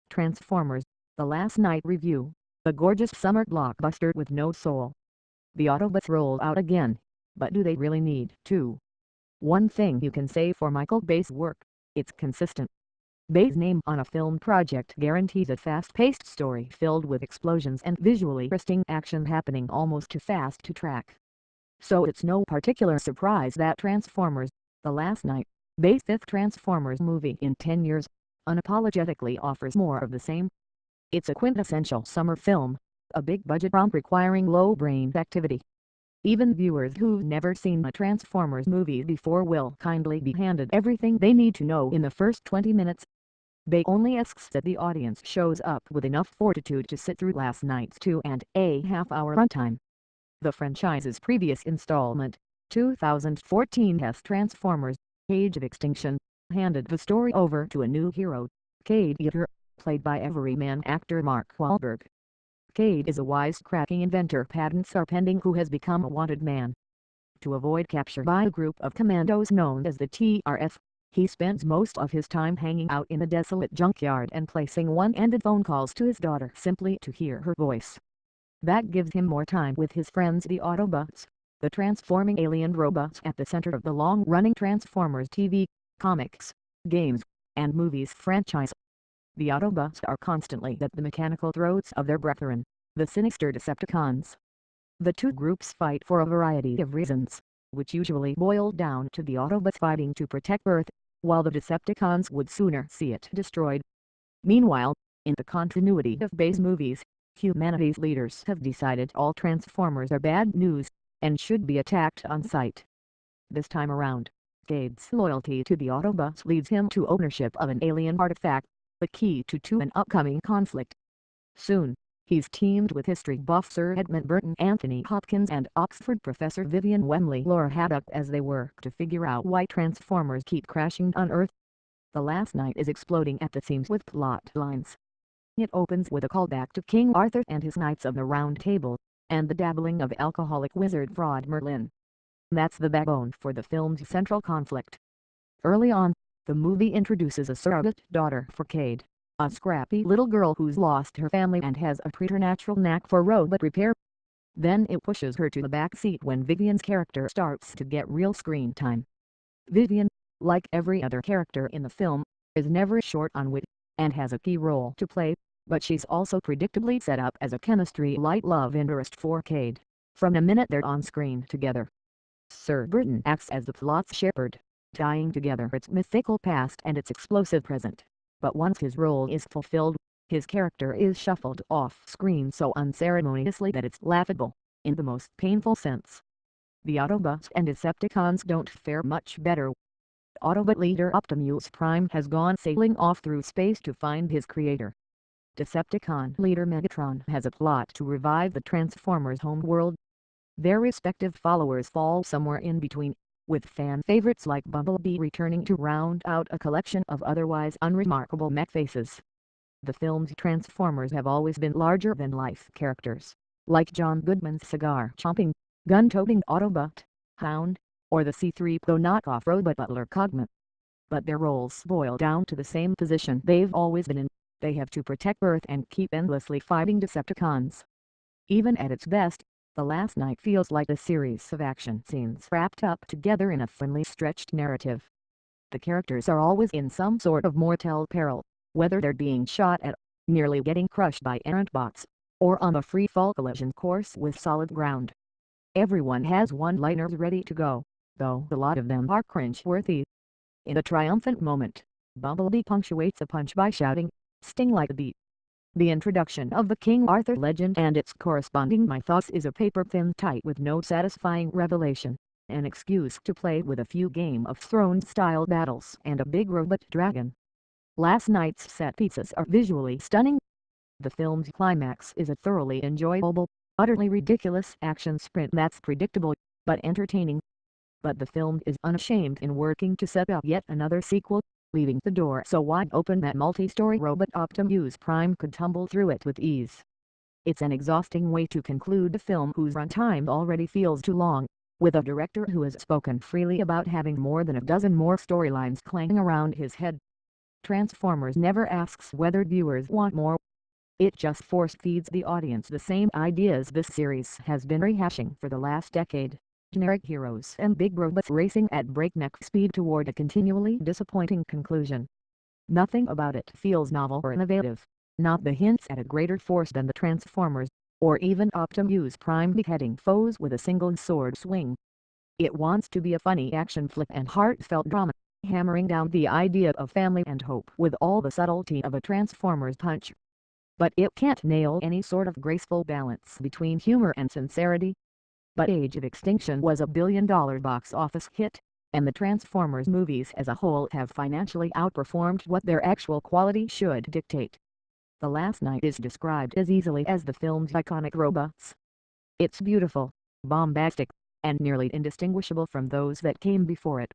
Transformers, The Last Night Review, a gorgeous summer blockbuster with no soul. The Autobots roll out again, but do they really need to? One thing you can say for Michael Bay's work, it's consistent. Bay's name on a film project guarantees a fast-paced story filled with explosions and visually pristine action happening almost too fast to track. So it's no particular surprise that Transformers, The Last Night, Bay's fifth Transformers movie in 10 years, unapologetically offers more of the same. It's a quintessential summer film, a big-budget romp requiring low brain activity. Even viewers who've never seen a Transformers movie before will kindly be handed everything they need to know in the first 20 minutes. Bay only asks that the audience shows up with enough fortitude to sit through last night's 2.5-hour runtime. The franchise's previous installment, 2014's Transformers, Age of Extinction, handed the story over to a new hero, Cade Yeager, played by everyman actor Mark Wahlberg. Cade is a wisecracking inventor patents are pending who has become a wanted man. To avoid capture by a group of commandos known as the TRF, he spends most of his time hanging out in a desolate junkyard and placing one-ended phone calls to his daughter simply to hear her voice. That gives him more time with his friends the Autobots, the transforming alien robots at the center of the long-running Transformers TV, comics, games, and movies franchise. The Autobots are constantly at the mechanical throats of their brethren, the sinister Decepticons. The two groups fight for a variety of reasons, which usually boil down to the Autobots fighting to protect Earth, while the Decepticons would sooner see it destroyed. Meanwhile, in the continuity of Bay's movies, humanity's leaders have decided all Transformers are bad news, and should be attacked on sight. This time around, Cade's loyalty to the Autobots leads him to ownership of an alien artifact, the key to an upcoming conflict. Soon, he's teamed with history buff Sir Edmund Burton Anthony Hopkins and Oxford professor Vivian Wembley Laura Haddock as they work to figure out why Transformers keep crashing on Earth. The Last Night is exploding at the seams with plot lines. It opens with a callback to King Arthur and his Knights of the Round Table, and the dabbling of alcoholic wizard fraud Merlin. That's the backbone for the film's central conflict. Early on, the movie introduces a surrogate daughter for Cade, a scrappy little girl who's lost her family and has a preternatural knack for robot repair. Then it pushes her to the back seat when Vivian's character starts to get real screen time. Vivian, like every other character in the film, is never short on wit, and has a key role to play, but she's also predictably set up as a chemistry light love interest for Cade, from the minute they're on screen together. Sir Burton acts as the plot's shepherd, tying together its mythical past and its explosive present, but once his role is fulfilled, his character is shuffled off screen so unceremoniously that it's laughable, in the most painful sense. The Autobots and Decepticons don't fare much better. Autobot leader Optimus Prime has gone sailing off through space to find his creator. Decepticon leader Megatron has a plot to revive the Transformers' homeworld. Their respective followers fall somewhere in between, with fan favorites like Bumblebee returning to round out a collection of otherwise unremarkable mech faces. The film's Transformers have always been larger-than-life characters, like John Goodman's cigar-chomping, gun-toting Autobot, Hound, or the C-3PO knockoff robot butler Cogman. But their roles boil down to the same position they've always been in: they have to protect Earth and keep endlessly fighting Decepticons. Even at its best, The Last Night feels like a series of action scenes wrapped up together in a thinly stretched narrative. The characters are always in some sort of mortal peril, whether they're being shot at, nearly getting crushed by errant bots, or on a free-fall collision course with solid ground. Everyone has one-liners ready to go, though a lot of them are cringe-worthy. In a triumphant moment, Bumblebee punctuates a punch by shouting, "Sting like a bee." The introduction of the King Arthur legend and its corresponding mythos is a paper-thin tight with no satisfying revelation, an excuse to play with a few Game of Thrones-style battles and a big robot dragon. Last Night's set pieces are visually stunning. The film's climax is a thoroughly enjoyable, utterly ridiculous action sprint that's predictable, but entertaining. But the film is unashamed in working to set up yet another sequel, leaving the door so wide open that multi-story robot Optimus Prime could tumble through it with ease. It's an exhausting way to conclude a film whose runtime already feels too long, with a director who has spoken freely about having more than a dozen more storylines clanging around his head. Transformers never asks whether viewers want more. It just force-feeds the audience the same ideas this series has been rehashing for the last decade. Generic heroes and big robots racing at breakneck speed toward a continually disappointing conclusion. Nothing about it feels novel or innovative. Not the hints at a greater force than the Transformers, or even Optimus Prime beheading foes with a single sword swing. It wants to be a funny action flick and heartfelt drama, hammering down the idea of family and hope with all the subtlety of a Transformers punch. But it can't nail any sort of graceful balance between humor and sincerity. But Age of Extinction was a billion-dollar box office hit, and the Transformers movies as a whole have financially outperformed what their actual quality should dictate. The Last Night is described as easily as the film's iconic robots. It's beautiful, bombastic, and nearly indistinguishable from those that came before it.